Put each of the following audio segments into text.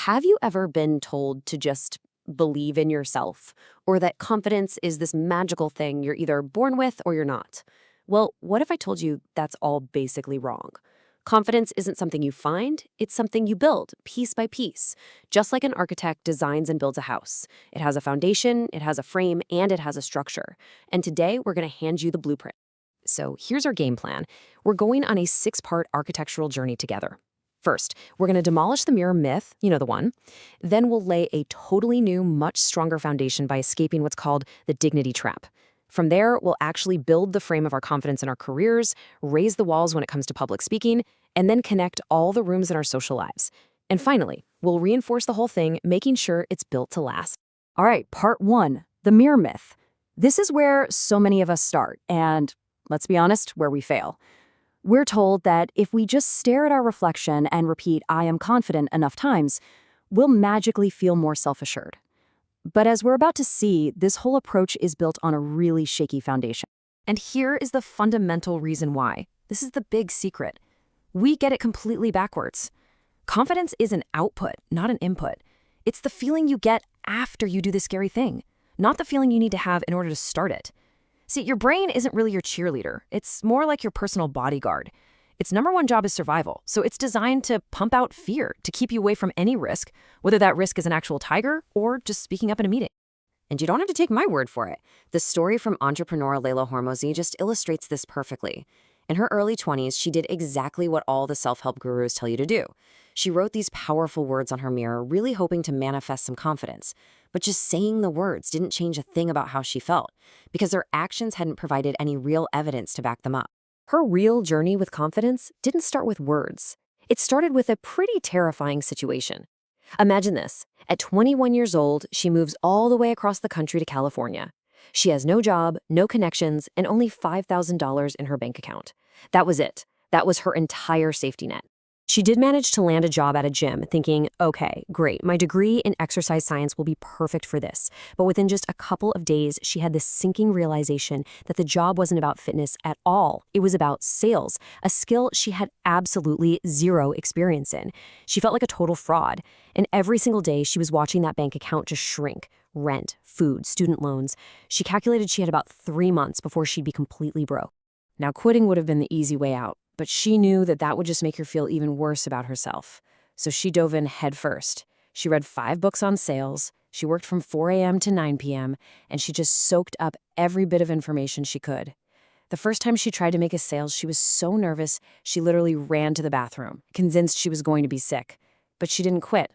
Have you ever been told to just believe in yourself, or that confidence is this magical thing you're either born with or you're not? Well, what if I told you that's all basically wrong? Confidence isn't something you find, it's something you build piece by piece. Just like an architect designs and builds a house. It has a foundation, it has a frame, and it has a structure. And today, we're going to hand you the blueprint. So here's our game plan. We're going on a 6-part architectural journey together. First, we're going to demolish the mirror myth, you know the one. Then we'll lay a totally new, much stronger foundation by escaping what's called the dignity trap. From there, we'll actually build the frame of our confidence in our careers, raise the walls when it comes to public speaking, and then connect all the rooms in our social lives. And finally, we'll reinforce the whole thing, making sure it's built to last. All right, part 1, the mirror myth. This is where so many of us start, and let's be honest, where we fail. We're told that if we just stare at our reflection and repeat, "I am confident" enough times, we'll magically feel more self-assured. But as we're about to see, this whole approach is built on a really shaky foundation. And here is the fundamental reason why. This is the big secret. We get it completely backwards. Confidence is an output, not an input. It's the feeling you get after you do the scary thing, not the feeling you need to have in order to start it. See, your brain isn't really your cheerleader. It's more like your personal bodyguard. Its number one job is survival, so it's designed to pump out fear, to keep you away from any risk, whether that risk is an actual tiger or just speaking up in a meeting. And you don't have to take my word for it. The story from entrepreneur Layla Hormozi just illustrates this perfectly. In her early 20s, she did exactly what all the self-help gurus tell you to do. She wrote these powerful words on her mirror, really hoping to manifest some confidence. But just saying the words didn't change a thing about how she felt, because her actions hadn't provided any real evidence to back them up. Her real journey with confidence didn't start with words. It started with a pretty terrifying situation. Imagine this. At 21 years old, she moves all the way across the country to California. She has no job, no connections, and only $5,000 in her bank account. That was it. That was her entire safety net. She did manage to land a job at a gym, thinking, okay, great, my degree in exercise science will be perfect for this. But within just a couple of days, she had this sinking realization that the job wasn't about fitness at all. It was about sales, a skill she had absolutely zero experience in. She felt like a total fraud. And every single day, she was watching that bank account just shrink. Rent, food, student loans. She calculated she had about 3 months before she'd be completely broke. Now, quitting would have been the easy way out, but she knew that that would just make her feel even worse about herself. So she dove in head first. She read 5 books on sales, she worked from 4 a.m. to 9 p.m., and she just soaked up every bit of information she could. The first time she tried to make a sale, she was so nervous, she literally ran to the bathroom, convinced she was going to be sick. But she didn't quit.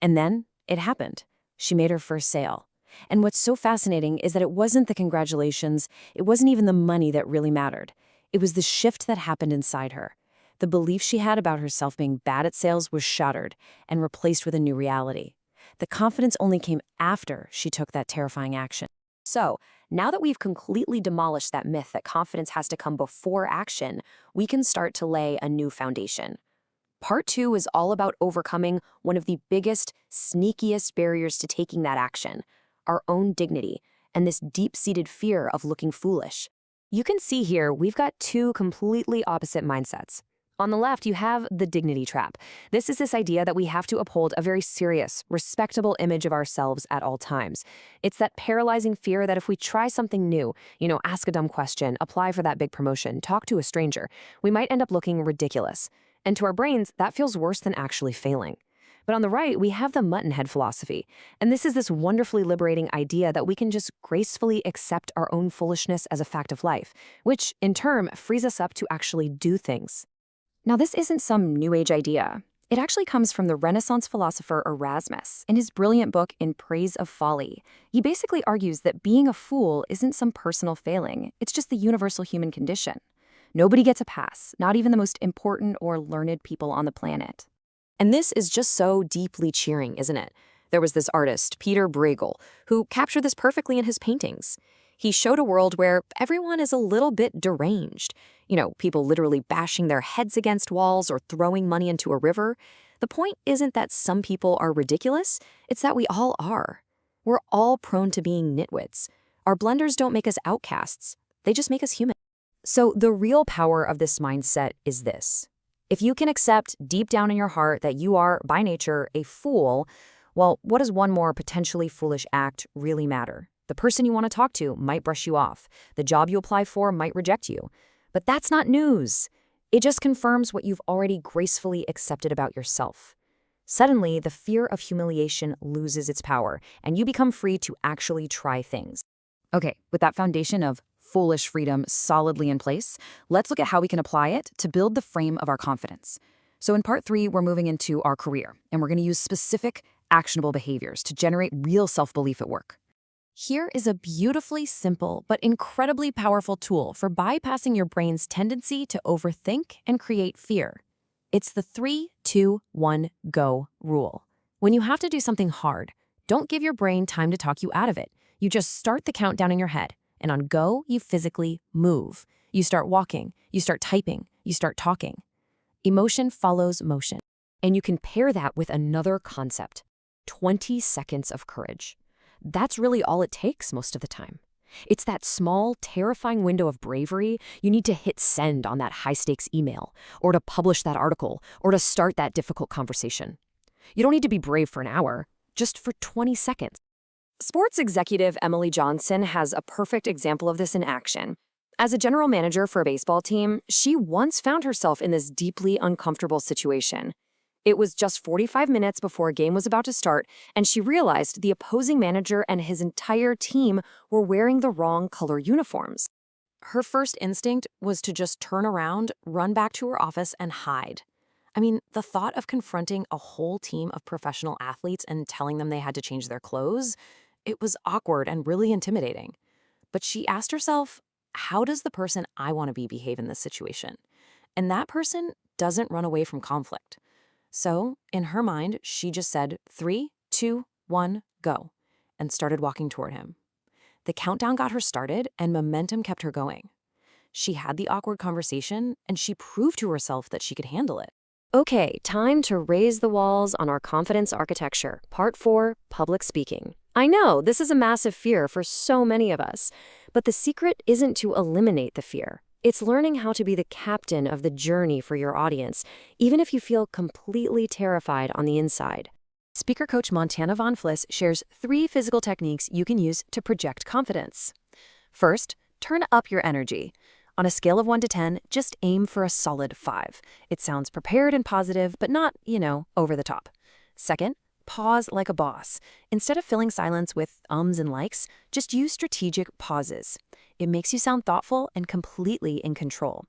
And then it happened. She made her first sale. And what's so fascinating is that it wasn't the congratulations, it wasn't even the money that really mattered. It was the shift that happened inside her. The belief she had about herself being bad at sales was shattered and replaced with a new reality. The confidence only came after she took that terrifying action. So, now that we've completely demolished that myth that confidence has to come before action, we can start to lay a new foundation. Part 2 is all about overcoming one of the biggest, sneakiest barriers to taking that action, our own dignity, and this deep-seated fear of looking foolish. You can see here, we've got 2 completely opposite mindsets. On the left, you have the dignity trap. This is this idea that we have to uphold a very serious, respectable image of ourselves at all times. It's that paralyzing fear that if we try something new, ask a dumb question, apply for that big promotion, talk to a stranger, we might end up looking ridiculous. And to our brains, that feels worse than actually failing. But on the right, we have the Muttonhead philosophy. And this is this wonderfully liberating idea that we can just gracefully accept our own foolishness as a fact of life, which, in turn, frees us up to actually do things. Now, this isn't some New Age idea. It actually comes from the Renaissance philosopher Erasmus in his brilliant book In Praise of Folly. He basically argues that being a fool isn't some personal failing. It's just the universal human condition. Nobody gets a pass, not even the most important or learned people on the planet. And this is just so deeply cheering, isn't it? There was this artist, Peter Bruegel, who captured this perfectly in his paintings. He showed a world where everyone is a little bit deranged. People literally bashing their heads against walls or throwing money into a river. The point isn't that some people are ridiculous, it's that we all are. We're all prone to being nitwits. Our blunders don't make us outcasts, they just make us human. So the real power of this mindset is this. If you can accept deep down in your heart that you are, by nature, a fool, well, what does one more potentially foolish act really matter? The person you want to talk to might brush you off. The job you apply for might reject you. But that's not news. It just confirms what you've already gracefully accepted about yourself. Suddenly, the fear of humiliation loses its power, and you become free to actually try things. Okay, with that foundation of foolish freedom solidly in place, let's look at how we can apply it to build the frame of our confidence. So in part 3, we're moving into our career, and we're going to use specific, actionable behaviors to generate real self-belief at work. Here is a beautifully simple but incredibly powerful tool for bypassing your brain's tendency to overthink and create fear. It's the 3-2-1-go rule. When you have to do something hard, don't give your brain time to talk you out of it. You just start the countdown in your head, and on go, you physically move. You start walking, you start typing, you start talking. Emotion follows motion. And you can pair that with another concept, 20 seconds of courage. That's really all it takes most of the time. It's that small, terrifying window of bravery you need to hit send on that high-stakes email, or to publish that article, or to start that difficult conversation. You don't need to be brave for an hour, just for 20 seconds. Sports executive Emily Johnson has a perfect example of this in action. As a general manager for a baseball team, she once found herself in this deeply uncomfortable situation. It was just 45 minutes before a game was about to start, and she realized the opposing manager and his entire team were wearing the wrong color uniforms. Her first instinct was to just turn around, run back to her office, and hide. I mean, the thought of confronting a whole team of professional athletes and telling them they had to change their clothes, it was awkward and really intimidating. But she asked herself, how does the person I want to be behave in this situation? And that person doesn't run away from conflict. So, in her mind, she just said 3, 2, 1, go, and started walking toward him. The countdown got her started, and momentum kept her going. She had the awkward conversation, and she proved to herself that she could handle it. Okay, time to raise the walls on our confidence architecture. Part 4, public speaking. I know, this is a massive fear for so many of us, but the secret isn't to eliminate the fear. It's learning how to be the captain of the journey for your audience, even if you feel completely terrified on the inside. Speaker coach Montana Von Fliss shares 3 physical techniques you can use to project confidence. First, turn up your energy. On a scale of 1 to 10, just aim for a solid 5. It sounds prepared and positive, but not, over the top. Second, pause like a boss. Instead of filling silence with ums and likes, just use strategic pauses. It makes you sound thoughtful and completely in control.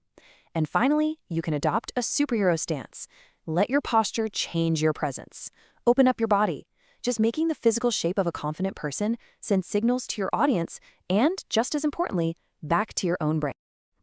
And finally, you can adopt a superhero stance. Let your posture change your presence. Open up your body. Just making the physical shape of a confident person send signals to your audience and, just as importantly, back to your own brain.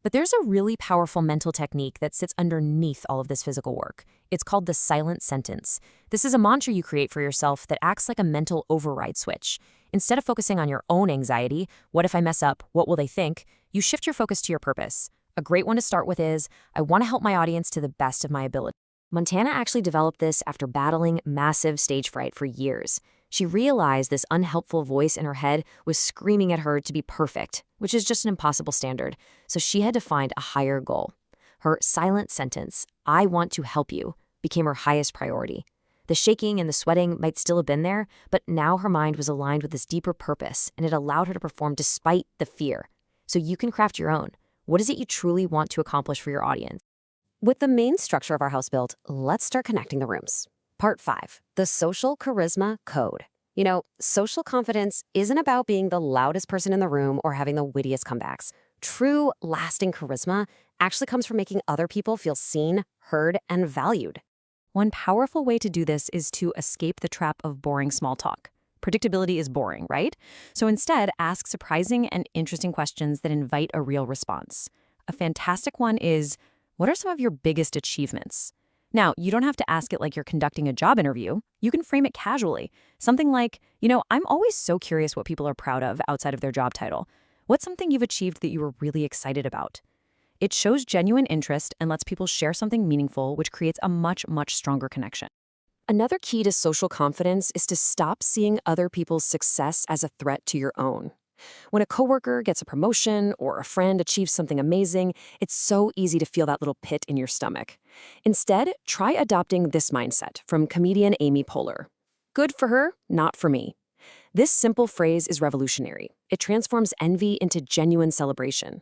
But there's a really powerful mental technique that sits underneath all of this physical work. It's called the silent sentence. This is a mantra you create for yourself that acts like a mental override switch. Instead of focusing on your own anxiety, what if I mess up, what will they think, you shift your focus to your purpose. A great one to start with is, I want to help my audience to the best of my ability. Montana actually developed this after battling massive stage fright for years. She realized this unhelpful voice in her head was screaming at her to be perfect, which is just an impossible standard, so she had to find a higher goal. Her silent sentence, I want to help you, became her highest priority. The shaking and the sweating might still have been there, but now her mind was aligned with this deeper purpose, and it allowed her to perform despite the fear. So you can craft your own. What is it you truly want to accomplish for your audience? With the main structure of our house built, let's start connecting the rooms. Part 5, the social charisma code. Social confidence isn't about being the loudest person in the room or having the wittiest comebacks. True, lasting charisma actually comes from making other people feel seen, heard, and valued. One powerful way to do this is to escape the trap of boring small talk. Predictability is boring, right? So instead, ask surprising and interesting questions that invite a real response. A fantastic one is, what are some of your biggest achievements? Now, you don't have to ask it like you're conducting a job interview. You can frame it casually. Something like, I'm always so curious what people are proud of outside of their job title. What's something you've achieved that you were really excited about? It shows genuine interest and lets people share something meaningful, which creates a much, much stronger connection. Another key to social confidence is to stop seeing other people's success as a threat to your own. When a coworker gets a promotion or a friend achieves something amazing, it's so easy to feel that little pit in your stomach. Instead, try adopting this mindset from comedian Amy Poehler. Good for her, not for me. This simple phrase is revolutionary. It transforms envy into genuine celebration.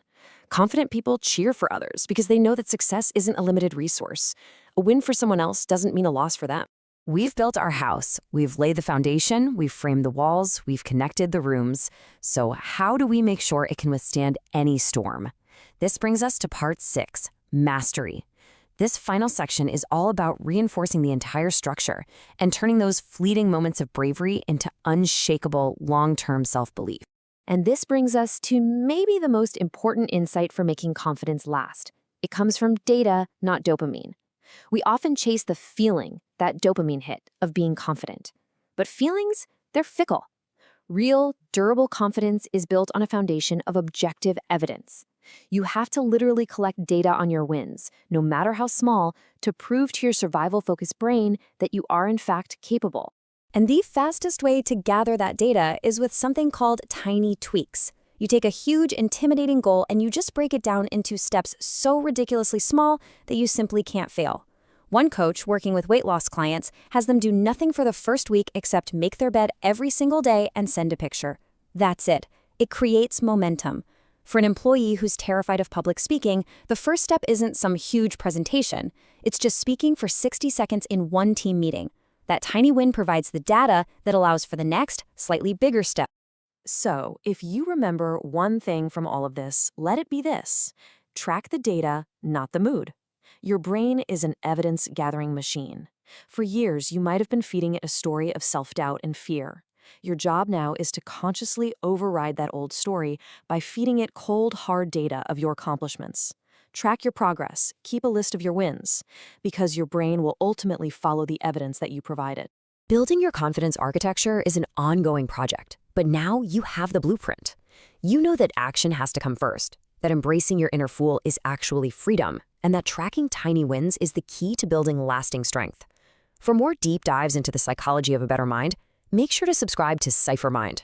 Confident people cheer for others because they know that success isn't a limited resource. A win for someone else doesn't mean a loss for them. We've built our house. We've laid the foundation. We've framed the walls. We've connected the rooms. So how do we make sure it can withstand any storm? This brings us to part 6, mastery. This final section is all about reinforcing the entire structure and turning those fleeting moments of bravery into unshakable, long-term self-belief. And this brings us to maybe the most important insight for making confidence last. It comes from data, not dopamine. We often chase the feeling, that dopamine hit, of being confident. But feelings, they're fickle. Real, durable confidence is built on a foundation of objective evidence. You have to literally collect data on your wins, no matter how small, to prove to your survival-focused brain that you are in fact capable. And the fastest way to gather that data is with something called tiny tweaks. You take a huge, intimidating goal and you just break it down into steps so ridiculously small that you simply can't fail. One coach working with weight loss clients has them do nothing for the first week except make their bed every single day and send a picture. That's it. It creates momentum. For an employee who's terrified of public speaking, the first step isn't some huge presentation. It's just speaking for 60 seconds in one team meeting. That tiny win provides the data that allows for the next, slightly bigger step. So, if you remember one thing from all of this, let it be this. Track the data, not the mood. Your brain is an evidence-gathering machine. For years, you might have been feeding it a story of self-doubt and fear. Your job now is to consciously override that old story by feeding it cold, hard data of your accomplishments. Track your progress, keep a list of your wins, because your brain will ultimately follow the evidence that you provided. Building your confidence architecture is an ongoing project, but now you have the blueprint. You know that action has to come first, that embracing your inner fool is actually freedom, and that tracking tiny wins is the key to building lasting strength. For more deep dives into the psychology of a better mind, make sure to subscribe to PsypherMind.